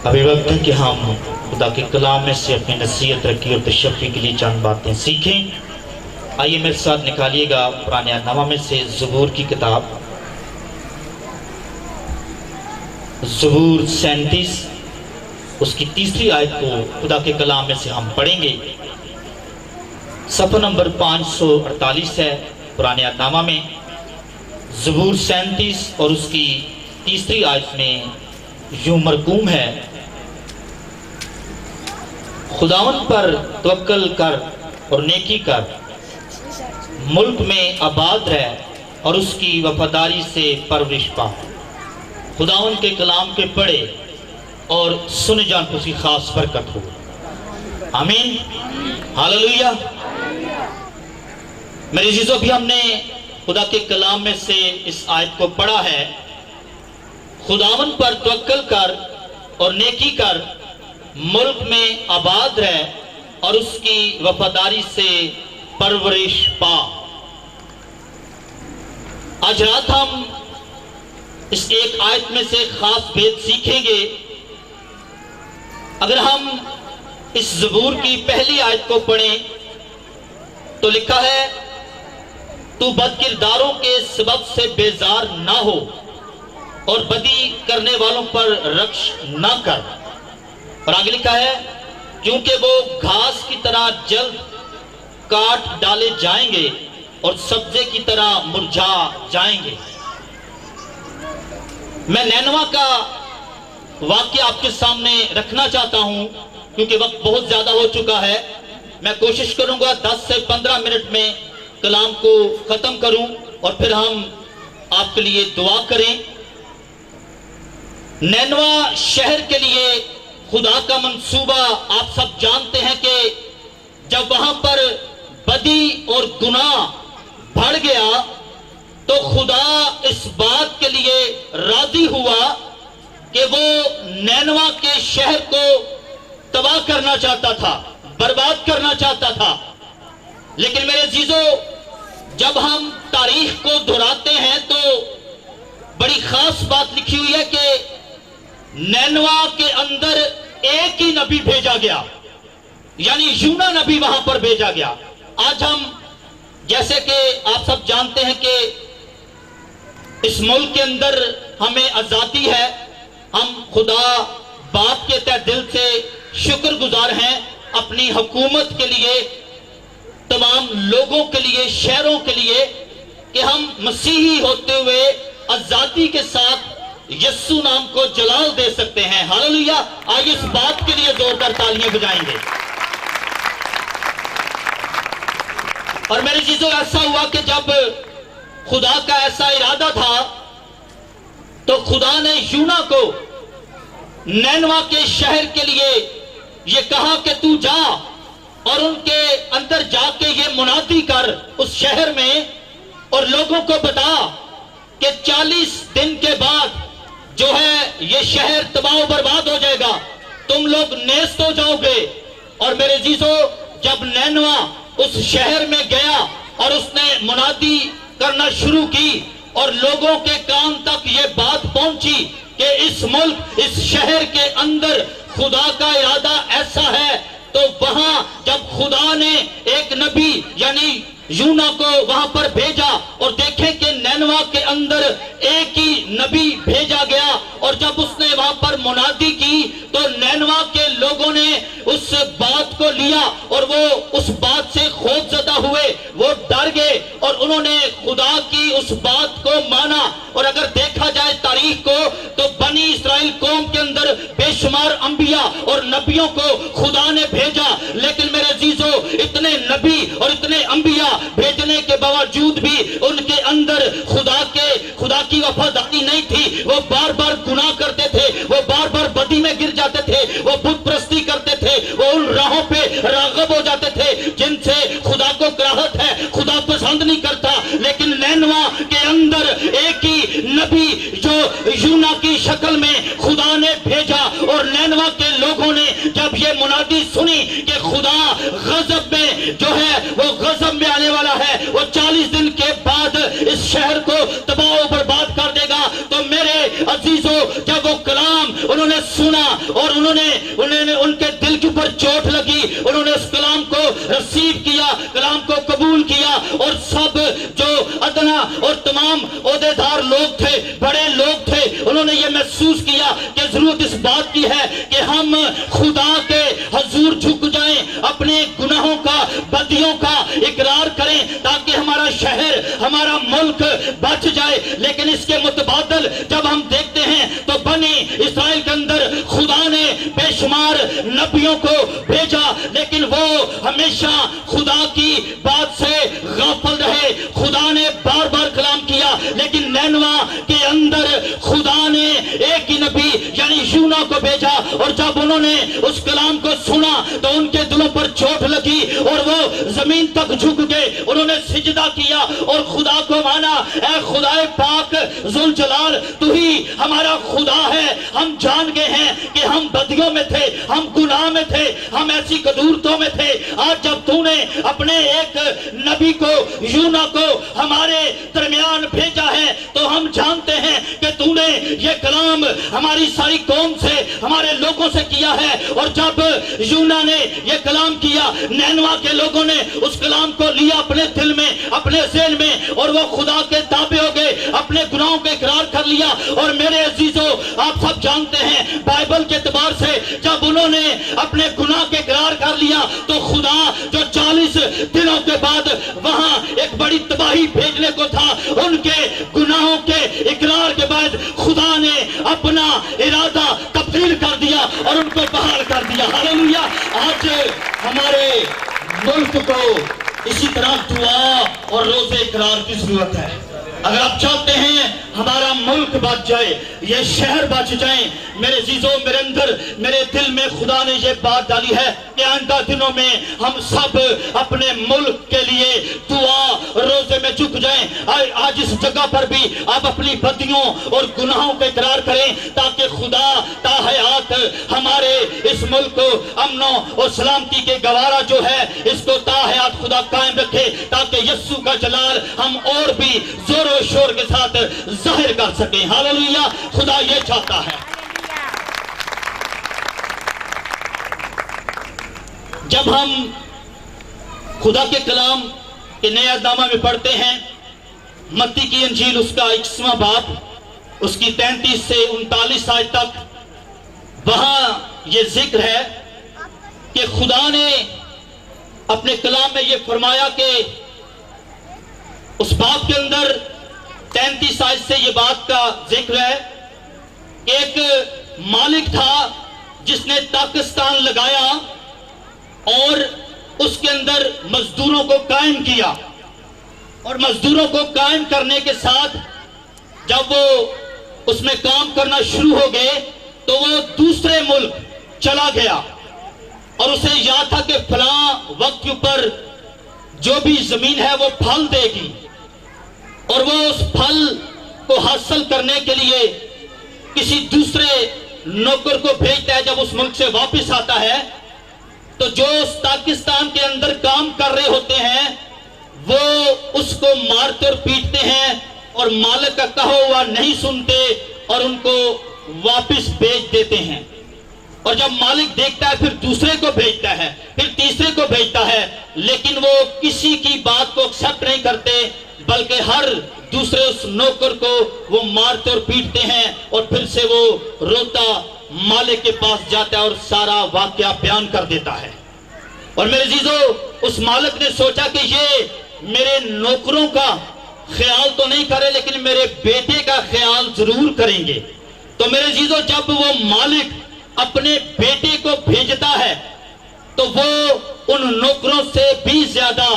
ابھی وقت ہے کہ ہم خدا کے کلام میں سے اپنی نصیحت رکھی اور تشفی کے لیے چند باتیں سیکھیں۔ آئیے میرے ساتھ نکالیے گا پرانے نامہ میں سے زبور کی کتاب، زبور 37 اس کی تیسری آیت کو خدا کے کلام میں سے ہم پڑھیں گے۔ صفحہ نمبر 548 ہے پرانے نامہ میں، زبور 37 اور اس کی تیسری آیت میں یوں مرقوم ہے: خداوند پر توکل کر اور نیکی کر، ملک میں آباد رہ اور اس کی وفاداری سے پرورش پا۔ خداوند کے کلام کے پڑھے اور سن جان کو سی خاص برکت ہو، آمین، ہاللویہ۔ میرے عزیزو، بھی ہم نے خدا کے کلام میں سے اس آیت کو پڑھا ہے: خداوند پر توکل کر اور نیکی کر، ملک میں آباد رہ اور اس کی وفاداری سے پرورش پا۔ آج رات ہم اس ایک آیت میں سے خاص بات سیکھیں گے۔ اگر ہم اس زبور کی پہلی آیت کو پڑھیں تو لکھا ہے: تو بد کرداروں کے سبب سے بیزار نہ ہو اور بدی کرنے والوں پر رکش نہ کر۔ اور آگے لکھا ہے: کیونکہ وہ گھاس کی طرح جلد کاٹ ڈالے جائیں گے اور سبزے کی طرح مرجھا جائیں گے۔ میں نینوا کا واقعہ آپ کے سامنے رکھنا چاہتا ہوں کیونکہ وقت بہت زیادہ ہو چکا ہے۔ میں کوشش کروں گا 10 سے 15 منٹ میں کلام کو ختم کروں اور پھر ہم آپ کے لیے دعا کریں۔ نینوا شہر کے لیے خدا کا منصوبہ آپ سب جانتے ہیں کہ جب وہاں پر بدی اور گناہ بڑھ گیا تو خدا اس بات کے لیے راضی ہوا کہ وہ نینوا کے شہر کو تباہ کرنا چاہتا تھا، برباد کرنا چاہتا تھا۔ لیکن میرے عزیزو، جب ہم تاریخ کو دہراتے ہیں تو بڑی خاص بات لکھی ہوئی ہے کہ نینوا کے اندر ایک ہی نبی بھیجا گیا، یعنی یونا نبی وہاں پر بھیجا گیا۔ آج ہم جیسے کہ آپ سب جانتے ہیں کہ اس ملک کے اندر ہمیں آزادی ہے، ہم خدا باپ کے تہ دل سے شکر گزار ہیں اپنی حکومت کے لیے، تمام لوگوں کے لیے، شہروں کے لیے، کہ ہم مسیحی ہوتے ہوئے آزادی کے ساتھ یسوع نام کو جلال دے سکتے ہیں، ہاللویہ۔ آئیے اس بات کے لیے زوردار تالیاں بجائیں گے۔ اور میرے عزیزو، ایسا ہوا کہ جب خدا کا ایسا ارادہ تھا تو خدا نے یونا کو نینوا کے شہر کے لیے یہ کہا کہ تو جا اور ان کے اندر جا کے یہ منادی کر اس شہر میں اور لوگوں کو بتا کہ 40 دن کے بعد جو ہے یہ شہر تباہ و برباد ہو جائے گا، تم لوگ نیست ہو جاؤ گے۔ اور میرے عزیزو، جب نینوا اس شہر میں گیا اور اس نے منادی کرنا شروع کی اور لوگوں کے کان تک یہ بات پہنچی کہ اس ملک، اس شہر کے اندر خدا کا ارادہ ایسا ہے، تو وہاں جب خدا نے ایک نبی یعنی یونا کو وہاں پر بھیجا اور دیکھیں کہ نینوا کے اندر ایک ہی نبی بھیجا گیا، اور جب اس نے وہاں پر منادی کی تو نینوا کے لوگوں نے اس بات کو لیا اور وہ اس بات سے خوف زدہ ہوئے، وہ ڈر گئے اور انہوں نے خدا کی اس بات کو مانا۔ اور اگر دیکھا جائے تاریخ کو تو بنی اسرائیل قوم کے اندر بے شمار انبیاء اور نبیوں کو خدا نے بھیجا، لیکن میرے عزیزو، اتنے نبی اور اتنے انبیاء بھیجنے کے باوجود بھی ان کے اندر خدا کی وفاداری نہیں تھی۔ وہ بار بار گناہ کرتے تھے، وہ بار بار بدی میں گر جاتے تھے، وہ بت پرستی کرتے تھے، وہ ان راہوں پہ راغب ہو جاتے تھے جن سے خدا کو کراہت ہے، خدا پسند نہیں کرتا۔ لیکن نینوا کے اندر ایک ہی نبی جو یونا کی شکل میں خدا نے بھیجا، اور نینوا کے لوگوں نے جب یہ منادی سنی کہ خدا غضب میں جو ہے وہ غضب میں آنے والا ہے، وہ 40 دن کے بعد اس شہر کو تباہ و برباد کر دے گا، تو میرے عزیزو، جب وہ کلام انہوں نے سنا اور انہوں نے ان کے دل کے اوپر چوٹ لگی، انہوں نے اس کلام کو رسیو کیا، کلام کو قبول کیا، اور سب جو ادنا اور تمام عہدیدار لوگ تھے، بڑے لوگ تھے، انہوں نے یہ محسوس کیا کہ ضرورت اس بات کی ہے کہ ہم خدا کے حضور جھک جائیں، اپنے گناہوں کا، بدیوں کا اقرار کریں تاکہ ہمارا شہر، ہمارا ملک بچ جائے۔ لیکن اس کے متبادل جب ہم دیکھتے ہیں تو بنی اسرائیل کے اندر خدا نے بے شمار نبیوں کو بھیجا، لیکن وہ ہمیشہ خدا کی بات سے غافل رہے۔ خدا نے بار بار کلام کیا، لیکن نینوا کے اندر خدا نے ایک ہی نبی یعنی یونا کو بھیجا، اور جب انہوں نے اس کلام کو سنا تو ان کے دلوں پر چوٹ لگی اور وہ زمین تک جھک گئے، انہوں نے سجدہ کیا اور خدا کو مانا، اے خدا پاک ذوالجلال، تو ہی ہمارا خدا ہے۔ ہم جان گئے ہیں کہ ہم بدیوں میں تھے، ہم گناہ میں تھے، ہم ایسی قدورتوں میں تھے۔ آج جب تو نے اپنے ایک نبی کو، یونا کو ہمارے درمیان بھیجا ہے تو ہم جانتے ہیں کہ تو نے یہ کلام ہماری ساری قوم سے، ہمارے لوگوں سے کیا ہے۔ اور جب یونا نے یہ کلام کیا، نینوا کے لوگوں نے اس کلام کو لیا اپنے دل میں، اپنے ذہن میں، اور وہ خدا کے تابع ہو گئے، اپنے گناہوں کا اقرار کر لیا۔ اور میرے عزیزو، آپ سب جانتے ہیں بائبل کے اعتبار سے جب انہوں نے اپنے گناہ کے اقرار کر لیا تو خدا جو 40 دنوں کے بعد وہاں ایک بڑی تباہی بھیجنے کو تھا، ان کے گناہوں کے اقرار کے بعد خدا نے اپنا ارادہ تبدیل کر دیا اور ان کو بحال کر دیا۔ ہاللویا۔ آج ہمارے ملک کو اسی طرح دعا اور روزے اقرار کی ضرورت ہے۔ اگر آپ چاہتے ہیں ہمارا ملک بچ جائے، یہ شہر بچ جائیں، میرے عزیزوں، میرے اندر، میرے دل میں خدا نے یہ بات ڈالی ہے کہ آئندہ دنوں میں ہم سب اپنے ملک کے لیے دعا روزے میں جھک جائیں۔ آج اس جگہ پر بھی آپ اپنی بدیوں اور گناہوں کا اقرار کریں تاکہ خدا تا حیات ہمارے اس ملک کو امن و سلامتی کے گوارا جو ہے اس کو تا حیات خدا قائم رکھے، تاکہ یسوع کا جلال ہم اور بھی زور و شور کے ساتھ ظاہر کر سکیں۔ ہاللویا۔ خدا یہ چاہتا ہے۔ جب ہم خدا کے کلام کے نئے عہد نامہ میں پڑھتے ہیں، متی کی انجیل اس کا 21واں باب، اس کی 33 سے 39 آیت تک، وہاں یہ ذکر ہے کہ خدا نے اپنے کلام میں یہ فرمایا کہ اس باب کے اندر 33 آیت سے یہ بات کا ذکر ہے کہ ایک مالک تھا جس نے تاکستان لگایا اور اس کے اندر مزدوروں کو قائم کیا، اور مزدوروں کو قائم کرنے کے ساتھ جب وہ اس میں کام کرنا شروع ہو گئے تو وہ دوسرے ملک چلا گیا، اور اسے یاد تھا کہ فلاں وقت کے اوپر جو بھی زمین ہے وہ پھل دے گی، اور وہ اس پھل کو حاصل کرنے کے لیے کسی دوسرے نوکر کو بھیجتا ہے۔ جب اس ملک سے واپس آتا ہے تو جو اس پاکستان کے اندر کام کر رہے ہوتے ہیں وہ اس کو مارتے اور پیٹتے ہیں اور مالک کا کہا ہوا نہیں سنتے اور ان کو واپس بھیج دیتے ہیں۔ اور جب مالک دیکھتا ہے پھر دوسرے کو بھیجتا ہے، پھر تیسرے کو بھیجتا ہے، لیکن وہ کسی کی بات کو ایکسپٹ نہیں کرتے، بلکہ ہر دوسرے اس نوکر کو وہ مارتے اور پیٹتے ہیں، اور پھر سے وہ روتا مالک کے پاس جاتا ہے اور سارا واقعہ بیان کر دیتا ہے۔ اور میرے عزیزو، اس مالک نے سوچا کہ یہ میرے نوکروں کا خیال تو نہیں کرے لیکن میرے بیٹے کا خیال ضرور کریں گے۔ تو میرے عزیزو، جب وہ مالک اپنے بیٹے کو بھیجتا ہے تو وہ ان نوکروں سے بھی زیادہ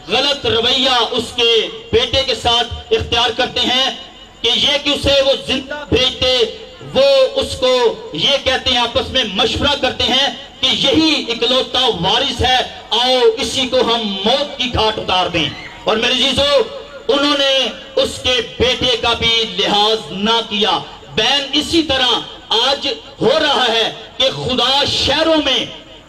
غلط رویہ اس کے بیٹے کے ساتھ اختیار کرتے ہیں کہ یہ کہ اسے وہ زندہ بھیجتے، وہ اس کو یہ کہتے ہیں، آپس میں مشورہ کرتے ہیں کہ یہی اکلوتا وارث ہے، آؤ اسی کو ہم موت کی گھاٹ اتار دیں۔ اور میرے عزیزو، انہوں نے اس کے بیٹے کا بھی لحاظ نہ کیا۔ بین اسی طرح آج ہو رہا ہے کہ خدا شہروں میں،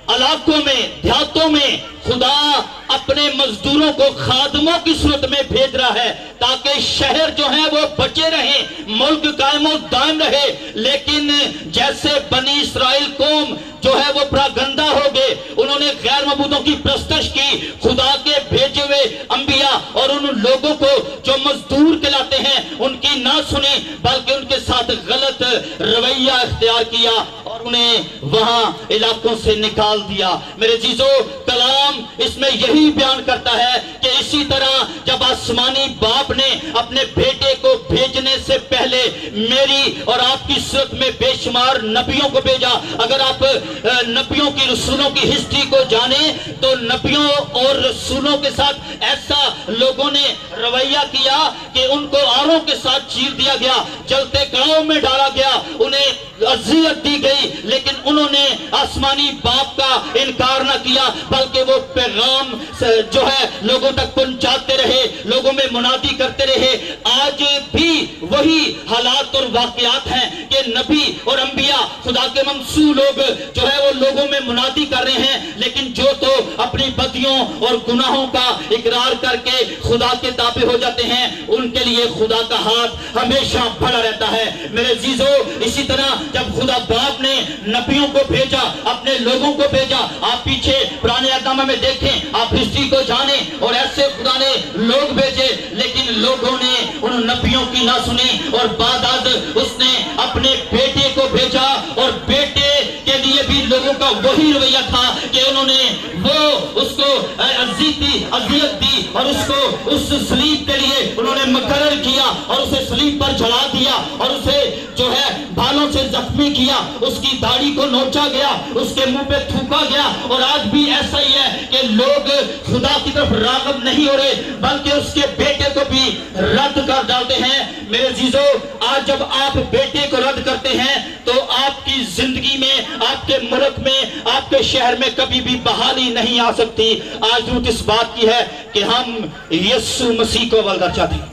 علاقوں میں، دیہاتوں میں خدا اپنے مزدوروں کو خادموں کی صورت میں بھیج رہا ہے تاکہ شہر جو ہے وہ بچے رہیں، ملک قائم و دائم رہے۔ لیکن جیسے بنی اسرائیل قوم جو ہے وہ پراگندہ ہو گئے، انہوں نے غیر معبودوں کی پرستش کی، خدا کے بھیجے ہوئے انبیاء اور ان لوگوں کو جو مزدور کہلاتے ہیں ان کی نہ سنی، بلکہ ان کے ساتھ غلط رویہ اختیار کیا اور انہیں وہاں علاقوں سے نکال دیا۔ میرے عزیزو، کلام اس میں یہی بیان کرتا ہے کہ اسی طرح جب آسمانی باپ نے اپنے بیٹے کو بھیجنے سے پہلے میری اور آپ کی صورت میں بے شمار نبیوں کو بھیجا۔ اگر آپ نبیوں کی رسولوں کی ہسٹری کو جانیں تو نبیوں اور رسولوں کے ساتھ ایسا لوگوں نے رویہ کیا کہ ان کو آروں کے ساتھ چیر دیا گیا، جلتے کڑاؤں میں ڈالا گیا، انہیں اذیت دی گئی، لیکن انہوں نے آسمانی باپ کا انکار نہ کیا، بلکہ وہ پیغام جو ہے لوگوں تک پہنچاتے رہے، لوگوں میں منادی کرتے رہے۔ آج بھی وہی حالات اور واقعات ہیں کہ نبی اور انبیاء، خدا کے ممسوح لوگ جو ہے وہ لوگوں میں منادی کر رہے ہیں، لیکن جو تو اپنی بدیوں اور گناہوں کا اقرار کر کے خدا کے تابع ہو جاتے ہیں، ان کے لیے خدا کا ہاتھ ہمیشہ بڑا رہتا ہے۔ میرے عزیزو، اسی طرح جب خدا باپ نے نبیوں کو بھیجا، اپنے لوگوں کو بھیجا، آپ پیچھے پرانے اقدامہ میں دیکھیں، آپ ہسٹری کو جانیں، اور ایسے خدا نے لوگ بھیجے، لیکن لوگوں نے ان نبیوں کی نہ سنی، اور بعد اس نے اپنے بیٹے کو بھیجا، اور بیٹے کے لیے بھی لوگوں کا وہی رویہ تھا کہ انہوں نے وہ اس کو اذیت دی اور اس کو اس صلیب کے لیے انہوں نے مقرر کیا اور اسے صلیب پر چڑھا دیا اور اسے جو ہے بالوں سے زخمی کیا، اس کی داڑھی کو نوچا گیا، اس کے منہ پہ تھوکا گیا۔ اور آج بھی ایسا ہی ہے کہ لوگ خدا کی طرف راغب نہیں ہو رہے، بلکہ اس کے بیٹے کو بھی رد کر ڈالتے ہیں۔ میرے عزیزو، آج جب آپ بیٹے کو رد کرتے ہیں تو آپ کی زندگی میں، آپ کے ملک میں، آپ کے شہر میں کبھی بھی بحالی نہیں آ سکتی۔ آج ضرورت اس بات کی ہے کہ ہم یسوع مسیح کو اول چاہتے ہیں۔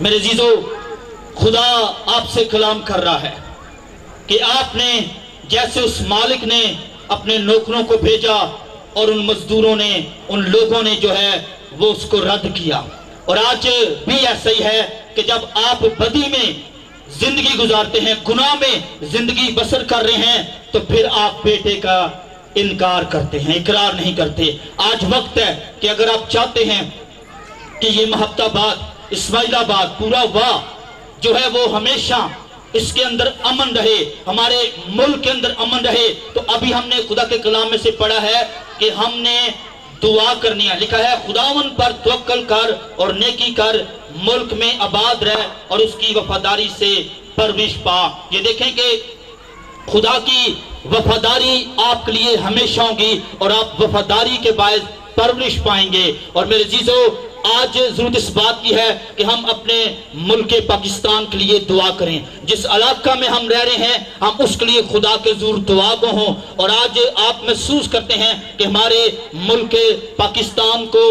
میرے عزیزو، خدا آپ سے کلام کر رہا ہے کہ آپ نے جیسے اس مالک نے اپنے نوکروں کو بھیجا اور ان مزدوروں نے، ان لوگوں نے جو ہے وہ اس کو رد کیا، اور آج بھی ایسا ہی ہے کہ جب آپ بدی میں زندگی گزارتے ہیں، گناہ میں زندگی بسر کر رہے ہیں، تو پھر آپ بیٹے کا انکار کرتے ہیں، اقرار نہیں کرتے۔ آج وقت ہے کہ اگر آپ چاہتے ہیں کہ یہ محبت آباد، اسماعیل آباد، پورا واہ جو ہے وہ ہمیشہ اس کے اندر امن رہے، ہمارے ملک کے اندر امن رہے، تو ابھی ہم نے خدا کے کلام میں سے پڑھا ہے کہ ہم نے دعا کرنی ہے۔ لکھا ہے خداوند پر توکل کر اور نیکی کر، ملک میں آباد رہ اور اس کی وفاداری سے پرورش پا۔ یہ دیکھیں کہ خدا کی وفاداری آپ کے لیے ہمیشہ ہوگی اور آپ وفاداری کے باعث پرورش پائیں گے۔ اور میرے عزیزو، آج ضرورت اس بات کی ہے کہ ہم اپنے ملک پاکستان کے لیے دعا کریں۔ جس علاقہ میں ہم رہ رہے ہیں، ہم اس کے لیے خدا کے حضور دعا گو ہوں۔ اور آج آپ محسوس کرتے ہیں کہ ہمارے ملک پاکستان کو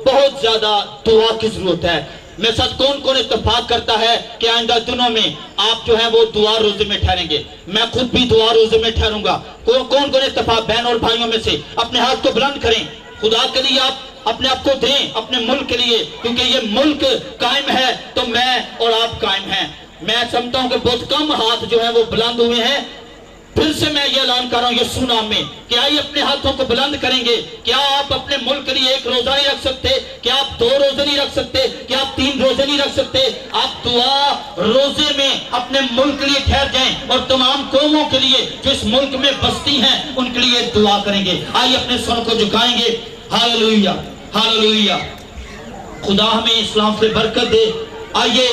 بہت زیادہ دعا کی ضرورت ہے۔ میرے ساتھ کون کون اتفاق کرتا ہے کہ آئندہ دنوں میں آپ جو ہیں وہ دعا روزے میں ٹھہریں گے؟ میں خود بھی دعا روزے میں ٹھہروں گا۔ کون کون اتفاق بہن اور بھائیوں میں سے اپنے ہاتھ کو بلند کریں، خدا کے لیے آپ اپنے آپ کو دیں، اپنے ملک کے لیے، کیونکہ یہ ملک قائم ہے تو میں اور آپ قائم ہیں۔ میں سمجھتا ہوں کہ بہت کم ہاتھ جو ہیں وہ بلند ہوئے ہیں۔ پھر سے میں یہ اعلان کر رہا ہوں یسوع نام میں کہ آئیے اپنے ہاتھوں کو بلند کریں گے۔ کیا آپ اپنے ملک کے لیے ایک روزہ نہیں رکھ سکتے؟ کیا آپ 2 روزے نہیں رکھ سکتے؟ کیا آپ 3 روزے نہیں رکھ سکتے؟ آپ دعا روزے میں اپنے ملک کے لیے ٹھہر جائیں اور تمام قوموں کے لیے جو اس ملک میں بستی ہیں ان کے لیے دعا کریں گے۔ آئیے اپنے سر کو جھکائیں گے۔ Hallelujah, hallelujah. خدا ہمیں اسلام سے برکت دے۔ آئیے